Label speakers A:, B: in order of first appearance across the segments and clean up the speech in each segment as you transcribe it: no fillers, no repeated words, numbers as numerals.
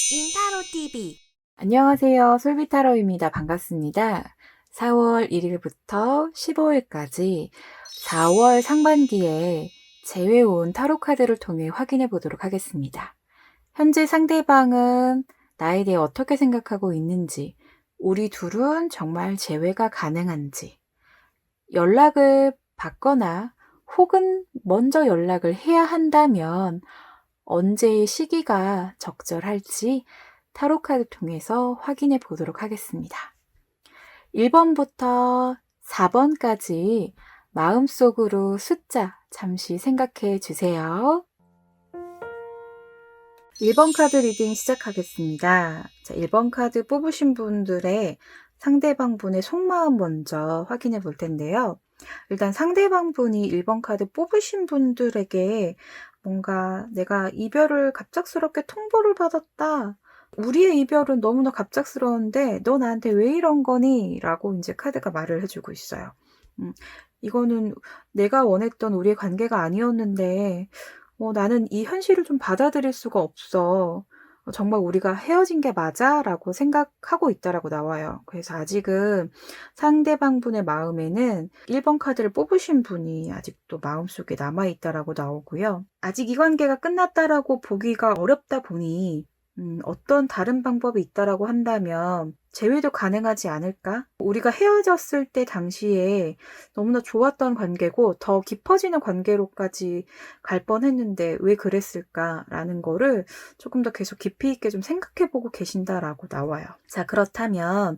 A: 인타로 TV.
B: 안녕하세요. 솔비타로입니다. 반갑습니다. 4월 1일부터 15일까지 4월 상반기에 재회온 타로 카드를 통해 확인해 보도록 하겠습니다. 현재 상대방은 나에 대해 어떻게 생각하고 있는지, 우리 둘은 정말 재회가 가능한지, 연락을 받거나 혹은 먼저 연락을 해야 한다면 언제의 시기가 적절할지 타로카드 통해서 확인해 보도록 하겠습니다. 1번부터 4번까지 마음속으로 숫자 잠시 생각해 주세요. 1번 카드 리딩 시작하겠습니다. 자, 1번 카드 뽑으신 분들의 상대방 분의 속마음 먼저 확인해 볼 텐데요. 일단 상대방 분이 1번 카드 뽑으신 분들에게 뭔가 내가 이별을 갑작스럽게 통보를 받았다. 우리의 이별은 너무나 갑작스러운데 너 나한테 왜 이런 거니? 라고 이제 카드가 말을 해주고 있어요. 이거는 내가 원했던 우리의 관계가 아니었는데 나는 이 현실을 좀 받아들일 수가 없어. 정말 우리가 헤어진 게 맞아? 라고 생각하고 있다라고 나와요. 그래서 아직은 상대방 분의 마음에는 1번 카드를 뽑으신 분이 아직도 마음속에 남아있다라고 나오고요. 아직 이 관계가 끝났다라고 보기가 어렵다 보니 어떤 다른 방법이 있다라고 한다면 재회도 가능하지 않을까? 우리가 헤어졌을 때 당시에 너무나 좋았던 관계고 더 깊어지는 관계로까지 갈 뻔했는데 왜 그랬을까라는 거를 조금 더 계속 깊이 있게 좀 생각해보고 계신다라고 나와요. 자, 그렇다면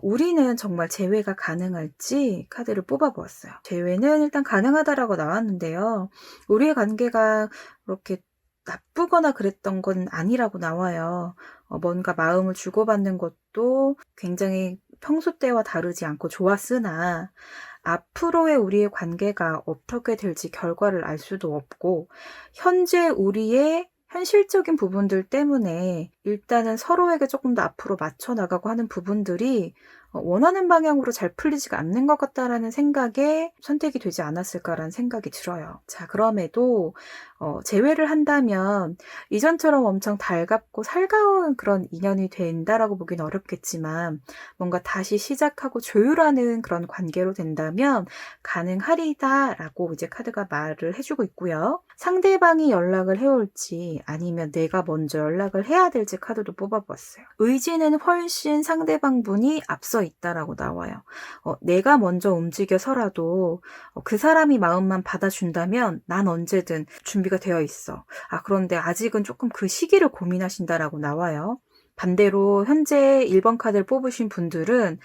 B: 우리는 정말 재회가 가능할지 카드를 뽑아보았어요. 재회는 일단 가능하다라고 나왔는데요. 우리의 관계가 그렇게 나쁘거나 그랬던 건 아니라고 나와요. 뭔가 마음을 주고받는 것도 굉장히 평소 때와 다르지 않고 좋았으나 앞으로의 우리의 관계가 어떻게 될지 결과를 알 수도 없고 현재 우리의 현실적인 부분들 때문에 일단은 서로에게 조금 더 앞으로 맞춰 나가고 하는 부분들이 원하는 방향으로 잘 풀리지가 않는 것 같다라는 생각에 선택이 되지 않았을까라는 생각이 들어요. 자, 그럼에도 재회를 한다면 이전처럼 엄청 달갑고 살가운 그런 인연이 된다라고 보긴 어렵겠지만 뭔가 다시 시작하고 조율하는 그런 관계로 된다면 가능하리다라고 이제 카드가 말을 해주고 있고요. 상대방이 연락을 해올지 아니면 내가 먼저 연락을 해야 될지 카드도 뽑아보았어요. 의지는 훨씬 상대방 분이 앞서 있다라고 나와요. 내가 먼저 움직여서라도 그 사람이 마음만 받아준다면 난 언제든 준비가 되어 있어. 그런데 아직은 조금 그 시기를 고민하신다라고 나와요. 반대로 현재 1번 카드를 뽑으신 분들은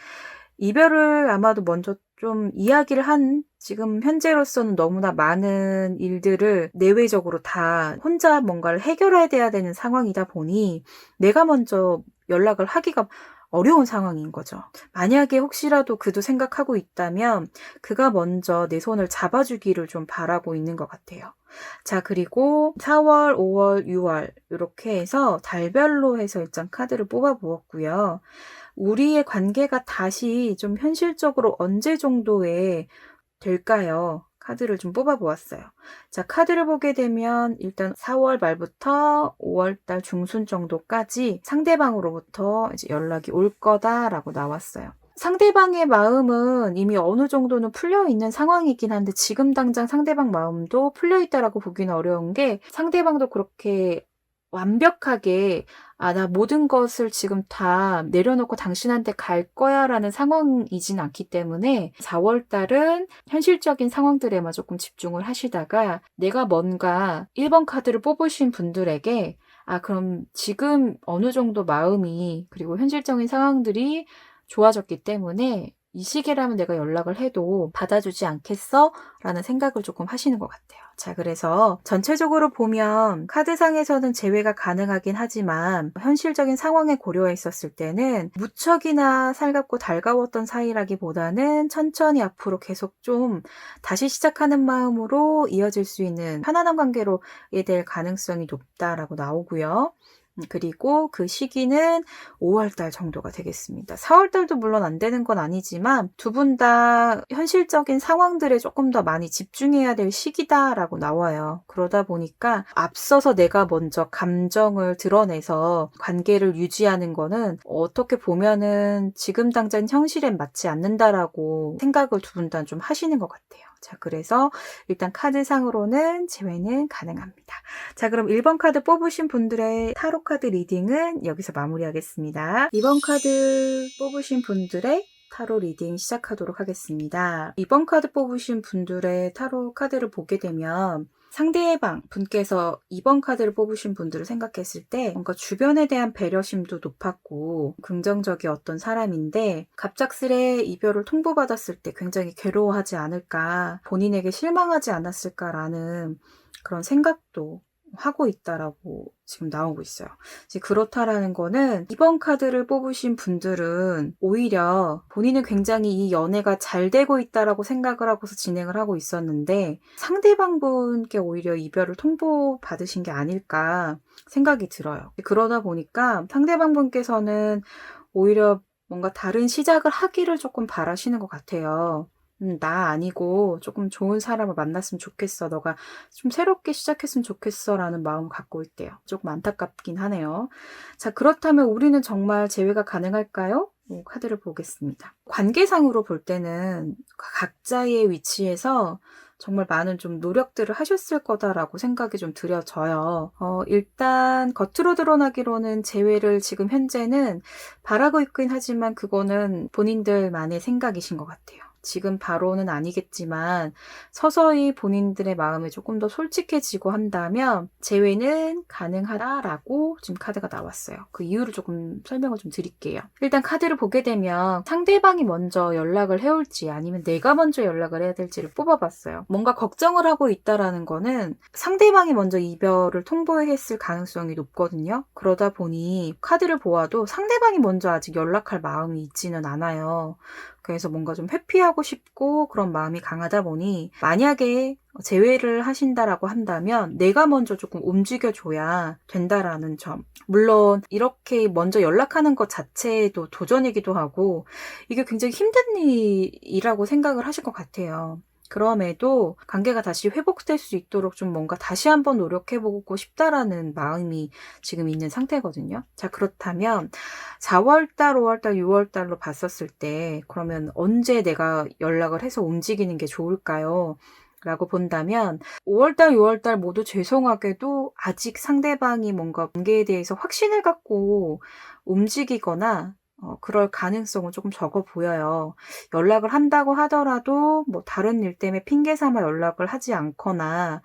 B: 이별을 아마도 먼저 좀 이야기를 한 지금 현재로서는 너무나 많은 일들을 내외적으로 다 혼자 뭔가를 해결해야 되는 상황이다 보니 내가 먼저 연락을 하기가 어려운 상황인 거죠. 만약에 혹시라도 그도 생각하고 있다면 그가 먼저 내 손을 잡아주기를 좀 바라고 있는 것 같아요. 자, 그리고 4월, 5월, 6월 이렇게 해서 달별로 해서 일단 카드를 뽑아 보았고요. 우리의 관계가 다시 좀 현실적으로 언제 정도에 될까요? 카드를 좀 뽑아 보았어요. 자, 카드를 보게 되면 일단 4월 말부터 5월 달 중순 정도까지 상대방으로부터 이제 연락이 올 거다라고 나왔어요. 상대방의 마음은 이미 어느 정도는 풀려 있는 상황이긴 한데 지금 당장 상대방 마음도 풀려 있다라고 보기는 어려운 게 상대방도 그렇게 완벽하게 나 모든 것을 지금 다 내려놓고 당신한테 갈 거야 라는 상황이진 않기 때문에 4월 달은 현실적인 상황들에만 조금 집중을 하시다가 내가 뭔가 1번 카드를 뽑으신 분들에게 그럼 지금 어느 정도 마음이 그리고 현실적인 상황들이 좋아졌기 때문에 이 시기라면 내가 연락을 해도 받아주지 않겠어? 라는 생각을 조금 하시는 것 같아요. 자, 그래서 전체적으로 보면 카드상에서는 재회가 가능하긴 하지만 현실적인 상황에 고려했었을 때는 무척이나 살갑고 달가웠던 사이라기보다는 천천히 앞으로 계속 좀 다시 시작하는 마음으로 이어질 수 있는 편안한 관계로 될 가능성이 높다라고 나오고요. 그리고 그 시기는 5월달 정도가 되겠습니다. 4월달도 물론 안 되는 건 아니지만 두 분 다 현실적인 상황들에 조금 더 많이 집중해야 될 시기다라고 나와요. 그러다 보니까 앞서서 내가 먼저 감정을 드러내서 관계를 유지하는 거는 어떻게 보면은 지금 당장 현실엔 맞지 않는다라고 생각을 두 분 다 좀 하시는 것 같아요. 자, 그래서 일단 카드상으로는 제외는 가능합니다. 자, 그럼 1번 카드 뽑으신 분들의 타로 카드 리딩은 여기서 마무리하겠습니다. 2번 카드 뽑으신 분들의 타로 리딩 시작하도록 하겠습니다. 2번 카드 뽑으신 분들의 타로 카드를 보게 되면 상대방 분께서 2번 카드를 뽑으신 분들을 생각했을 때 뭔가 주변에 대한 배려심도 높았고 긍정적인 어떤 사람인데 갑작스레 이별을 통보받았을 때 굉장히 괴로워하지 않을까, 본인에게 실망하지 않았을까라는 그런 생각도 하고 있다라고 지금 나오고 있어요. 그렇다라는 거는 2번 카드를 뽑으신 분들은 오히려 본인은 굉장히 이 연애가 잘 되고 있다라고 생각을 하고서 진행을 하고 있었는데 상대방 분께 오히려 이별을 통보받으신 게 아닐까 생각이 들어요. 그러다 보니까 상대방 분께서는 오히려 뭔가 다른 시작을 하기를 조금 바라시는 것 같아요. 나 아니고 조금 좋은 사람을 만났으면 좋겠어. 너가 좀 새롭게 시작했으면 좋겠어. 라는 마음을 갖고 있대요. 조금 안타깝긴 하네요. 자, 그렇다면 우리는 정말 재회가 가능할까요? 카드를 보겠습니다. 관계상으로 볼 때는 각자의 위치에서 정말 많은 좀 노력들을 하셨을 거다라고 생각이 좀 들어져요. 일단 겉으로 드러나기로는 재회를 지금 현재는 바라고 있긴 하지만 그거는 본인들만의 생각이신 것 같아요. 지금 바로는 아니겠지만 서서히 본인들의 마음이 조금 더 솔직해지고 한다면 재회는 가능하다라고 지금 카드가 나왔어요. 그 이유를 조금 설명을 좀 드릴게요. 일단 카드를 보게 되면 상대방이 먼저 연락을 해올지 아니면 내가 먼저 연락을 해야 될지를 뽑아봤어요. 뭔가 걱정을 하고 있다라는 거는 상대방이 먼저 이별을 통보했을 가능성이 높거든요. 그러다 보니 카드를 보아도 상대방이 먼저 아직 연락할 마음이 있지는 않아요. 그래서 뭔가 좀 회피하고 싶고 그런 마음이 강하다 보니 만약에 재회를 하신다라고 한다면 내가 먼저 조금 움직여줘야 된다라는 점. 물론 이렇게 먼저 연락하는 것 자체도 도전이기도 하고 이게 굉장히 힘든 일이라고 생각을 하실 것 같아요. 그럼에도 관계가 다시 회복될 수 있도록 좀 뭔가 다시 한번 노력해보고 싶다라는 마음이 지금 있는 상태거든요. 자, 그렇다면 4월달, 5월달, 6월달로 봤었을 때 그러면 언제 내가 연락을 해서 움직이는 게 좋을까요? 라고 본다면 5월달, 6월달 모두 죄송하게도 아직 상대방이 뭔가 관계에 대해서 확신을 갖고 움직이거나 그럴 가능성은 조금 적어 보여요. 연락을 한다고 하더라도 뭐 다른 일 때문에 핑계 삼아 연락을 하지 않거나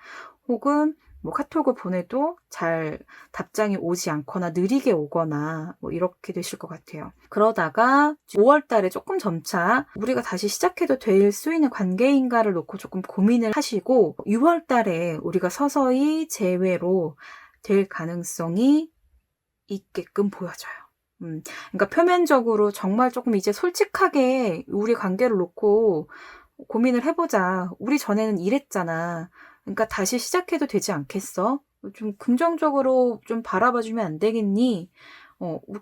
B: 혹은 뭐 카톡을 보내도 잘 답장이 오지 않거나 느리게 오거나 뭐 이렇게 되실 것 같아요. 그러다가 5월 달에 조금 점차 우리가 다시 시작해도 될 수 있는 관계인가를 놓고 조금 고민을 하시고 6월 달에 우리가 서서히 재회로 될 가능성이 있게끔 보여져요. 그러니까 표면적으로 정말 조금 이제 솔직하게 우리 관계를 놓고 고민을 해보자. 우리 전에는 이랬잖아. 그러니까 다시 시작해도 되지 않겠어? 좀 긍정적으로 좀 바라봐주면 안 되겠니?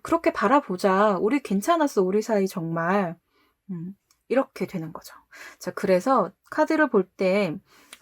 B: 그렇게 바라보자. 우리 괜찮았어. 우리 사이 정말. 이렇게 되는 거죠. 자, 그래서 카드를 볼 때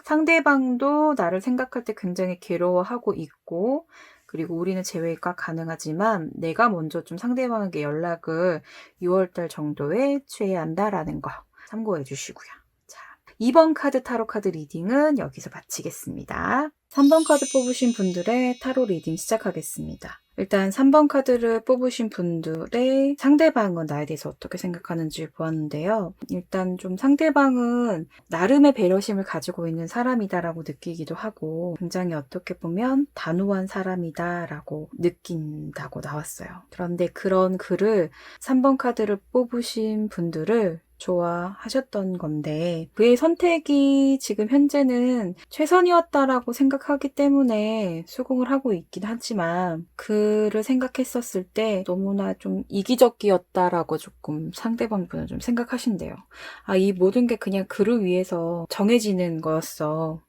B: 상대방도 나를 생각할 때 굉장히 괴로워하고 있고 그리고 우리는 재회가 가능하지만 내가 먼저 좀 상대방에게 연락을 6월달 정도에 취해야 한다라는 거 참고해 주시고요. 자, 2번 카드 타로 카드 리딩은 여기서 마치겠습니다. 3번 카드 뽑으신 분들의 타로 리딩 시작하겠습니다. 일단 3번 카드를 뽑으신 분들의 상대방은 나에 대해서 어떻게 생각하는지 보았는데요. 일단 좀 상대방은 나름의 배려심을 가지고 있는 사람이다라고 느끼기도 하고 굉장히 어떻게 보면 단호한 사람이다라고 느낀다고 나왔어요. 그런데 그런 글을 3번 카드를 뽑으신 분들을 좋아하셨던 건데 그의 선택이 지금 현재는 최선이었다라고 생각하기 때문에 수긍을 하고 있긴 하지만 그를 생각했었을 때 너무나 좀 이기적이었다라고 조금 상대방 분은 좀 생각하신대요. 이 모든 게 그냥 그를 위해서 정해지는 거였어.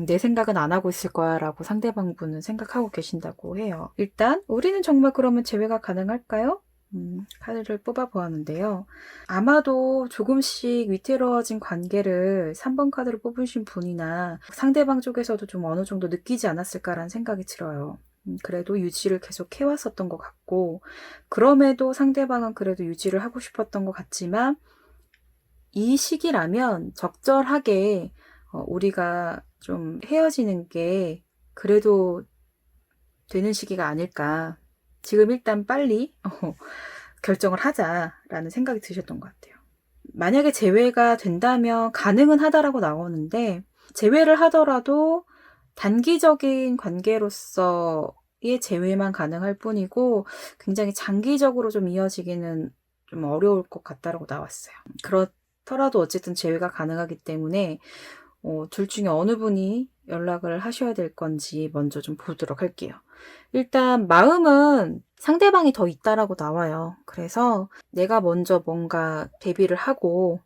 B: 내 생각은 안 하고 있을 거야 라고 상대방 분은 생각하고 계신다고 해요. 일단 우리는 정말 그러면 재회가 가능할까요? 카드를 뽑아 보았는데요. 아마도 조금씩 위태로워진 관계를 3번 카드를 뽑으신 분이나 상대방 쪽에서도 좀 어느 정도 느끼지 않았을까라는 생각이 들어요. 그래도 유지를 계속 해왔었던 것 같고, 그럼에도 상대방은 그래도 유지를 하고 싶었던 것 같지만, 이 시기라면 적절하게 우리가 좀 헤어지는 게 그래도 되는 시기가 아닐까. 지금 일단 빨리 결정을 하자라는 생각이 드셨던 것 같아요. 만약에 재회가 된다면 가능은 하다라고 나오는데, 재회를 하더라도 단기적인 관계로서의 재회만 가능할 뿐이고 굉장히 장기적으로 좀 이어지기는 좀 어려울 것 같다라고 나왔어요. 그렇더라도 어쨌든 재회가 가능하기 때문에 둘 중에 어느 분이 연락을 하셔야 될 건지 먼저 좀 보도록 할게요. 일단 마음은 상대방이 더 있다라고 나와요. 그래서 내가 먼저 뭔가 대비를 하고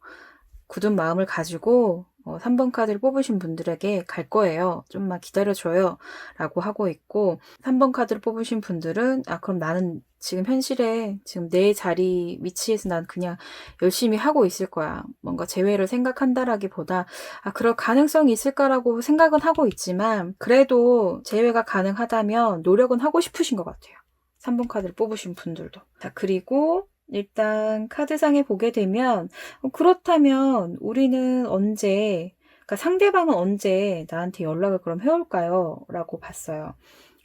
B: 굳은 마음을 가지고 3번 카드를 뽑으신 분들에게 갈 거예요. 좀만 기다려줘요. 라고 하고 있고 3번 카드를 뽑으신 분들은 그럼 나는 지금 현실에 지금 내 자리 위치에서 난 그냥 열심히 하고 있을 거야. 뭔가 재회를 생각한다라기보다 그럴 가능성이 있을까라고 생각은 하고 있지만 그래도 재회가 가능하다면 노력은 하고 싶으신 것 같아요. 3번 카드를 뽑으신 분들도. 자, 그리고 일단 카드상에 보게 되면 그렇다면 우리는 언제, 그러니까 상대방은 언제 나한테 연락을 그럼 해올까요? 라고 봤어요.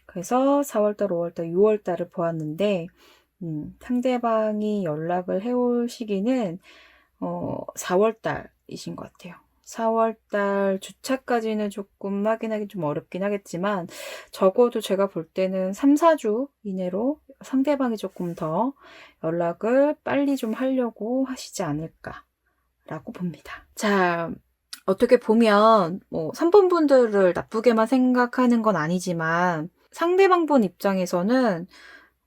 B: 그래서 4월달, 5월달, 6월달을 보았는데 상대방이 연락을 해올 시기는 4월달이신 것 같아요. 4월달 주차까지는 조금 확인하기 좀 어렵긴 하겠지만 적어도 제가 볼 때는 3, 4주 이내로 상대방이 조금 더 연락을 빨리 좀 하려고 하시지 않을까라고 봅니다. 자, 어떻게 보면 3번 분들을 나쁘게만 생각하는 건 아니지만 상대방 분 입장에서는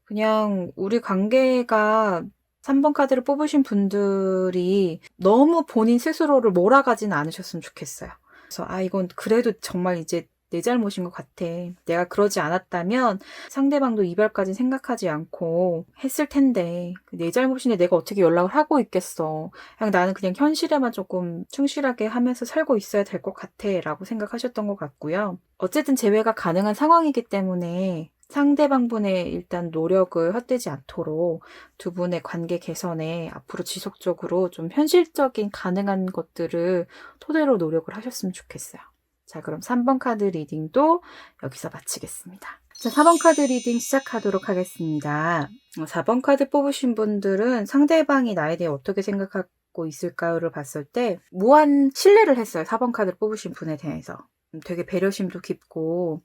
B: 그냥 우리 관계가 3번 카드를 뽑으신 분들이 너무 본인 스스로를 몰아가지는 않으셨으면 좋겠어요. 그래서 이건 그래도 정말 이제 내 잘못인 것 같아. 내가 그러지 않았다면 상대방도 이별까지 생각하지 않고 했을 텐데 내 잘못인데 내가 어떻게 연락을 하고 있겠어. 그냥 나는 그냥 현실에만 조금 충실하게 하면서 살고 있어야 될 것 같아 라고 생각하셨던 것 같고요. 어쨌든 재회가 가능한 상황이기 때문에 상대방분의 일단 노력을 헛되지 않도록 두 분의 관계 개선에 앞으로 지속적으로 좀 현실적인 가능한 것들을 토대로 노력을 하셨으면 좋겠어요. 자, 그럼 3번 카드 리딩도 여기서 마치겠습니다. 자, 4번 카드 리딩 시작하도록 하겠습니다. 4번 카드 뽑으신 분들은 상대방이 나에 대해 어떻게 생각하고 있을까요를 봤을 때 무한 신뢰를 했어요. 4번 카드를 뽑으신 분에 대해서. 되게 배려심도 깊고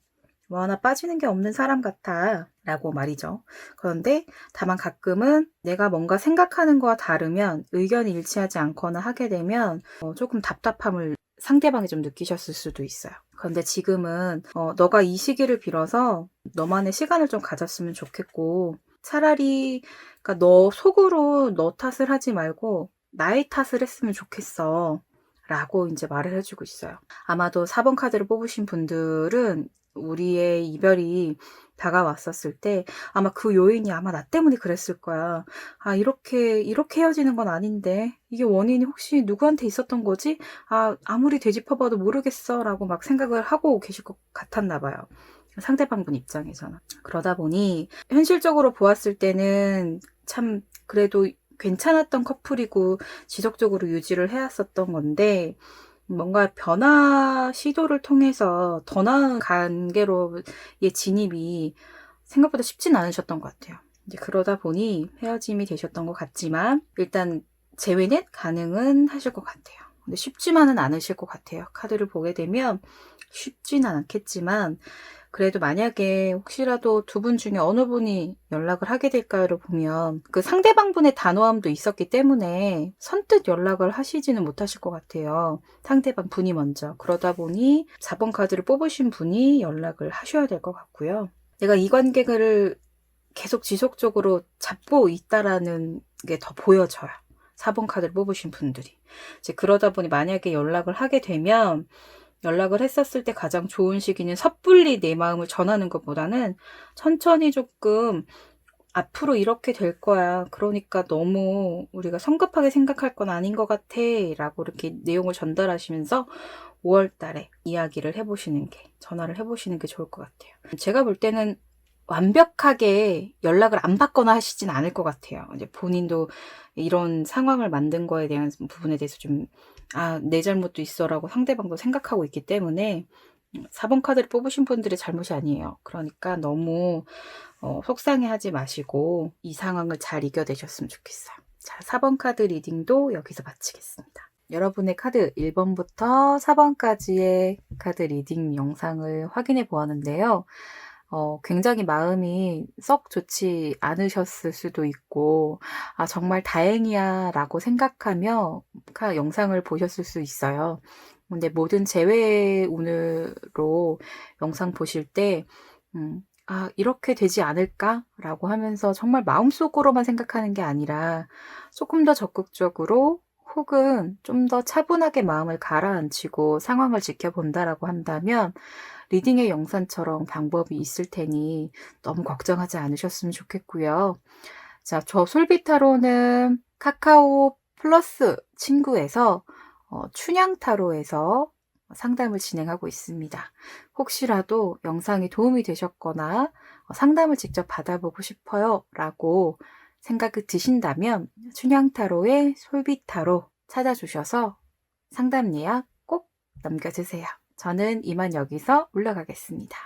B: 뭐 하나 빠지는 게 없는 사람 같아 라고 말이죠. 그런데 다만 가끔은 내가 뭔가 생각하는 거와 다르면 의견이 일치하지 않거나 하게 되면 조금 답답함을 상대방이 좀 느끼셨을 수도 있어요. 그런데 지금은 너가 이 시기를 빌어서 너만의 시간을 좀 가졌으면 좋겠고 차라리 그러니까 너 속으로 너 탓을 하지 말고 나의 탓을 했으면 좋겠어 라고 이제 말을 해주고 있어요. 아마도 4번 카드를 뽑으신 분들은 우리의 이별이 다가왔었을 때 아마 그 요인이 아마 나 때문에 그랬을 거야. 이렇게 헤어지는 건 아닌데 이게 원인이 혹시 누구한테 있었던 거지? 아무리 되짚어봐도 모르겠어 라고 막 생각을 하고 계실 것 같았나 봐요. 상대방분 입장에서는. 그러다 보니 현실적으로 보았을 때는 참 그래도 괜찮았던 커플이고 지속적으로 유지를 해왔었던 건데 뭔가 변화 시도를 통해서 더 나은 관계로의 진입이 생각보다 쉽진 않으셨던 것 같아요. 이제 그러다 보니 헤어짐이 되셨던 것 같지만 일단 재회는 가능은 하실 것 같아요. 근데 쉽지만은 않으실 것 같아요. 카드를 보게 되면 쉽지는 않겠지만 그래도 만약에 혹시라도 두 분 중에 어느 분이 연락을 하게 될까를 보면 그 상대방 분의 단호함도 있었기 때문에 선뜻 연락을 하시지는 못하실 것 같아요. 상대방 분이 먼저. 그러다 보니 4번 카드를 뽑으신 분이 연락을 하셔야 될 것 같고요. 내가 이 관계를 계속 지속적으로 잡고 있다라는 게 더 보여져요. 4번 카드를 뽑으신 분들이. 이제 그러다 보니 만약에 연락을 하게 되면 연락을 했었을 때 가장 좋은 시기는 섣불리 내 마음을 전하는 것보다는 천천히 조금 앞으로 이렇게 될 거야. 그러니까 너무 우리가 성급하게 생각할 건 아닌 것 같아. 라고 이렇게 내용을 전달하시면서 5월 달에 이야기를 해보시는 게, 전화를 해보시는 게 좋을 것 같아요. 제가 볼 때는 완벽하게 연락을 안 받거나 하시진 않을 것 같아요. 이제 본인도 이런 상황을 만든 거에 대한 부분에 대해서 좀, 내 잘못도 있어라고 상대방도 생각하고 있기 때문에 4번 카드를 뽑으신 분들의 잘못이 아니에요. 그러니까 너무 속상해하지 마시고 이 상황을 잘 이겨내셨으면 좋겠어요. 자, 4번 카드 리딩도 여기서 마치겠습니다. 여러분의 카드 1번부터 4번까지의 카드 리딩 영상을 확인해 보았는데요. 굉장히 마음이 썩 좋지 않으셨을 수도 있고, 정말 다행이야 라고 생각하며 영상을 보셨을 수 있어요. 근데 모든 재회 운으로 영상 보실 때, 이렇게 되지 않을까? 라고 하면서 정말 마음속으로만 생각하는 게 아니라 조금 더 적극적으로 혹은 좀 더 차분하게 마음을 가라앉히고 상황을 지켜본다라고 한다면 리딩의 영상처럼 방법이 있을 테니 너무 걱정하지 않으셨으면 좋겠고요. 자, 저 솔비타로는 카카오 플러스 친구에서 춘향타로에서 상담을 진행하고 있습니다. 혹시라도 영상이 도움이 되셨거나 상담을 직접 받아보고 싶어요 라고 생각이 드신다면 춘향타로의 솔비타로 찾아주셔서 상담 예약 꼭 남겨주세요. 저는 이만 여기서 올라가겠습니다.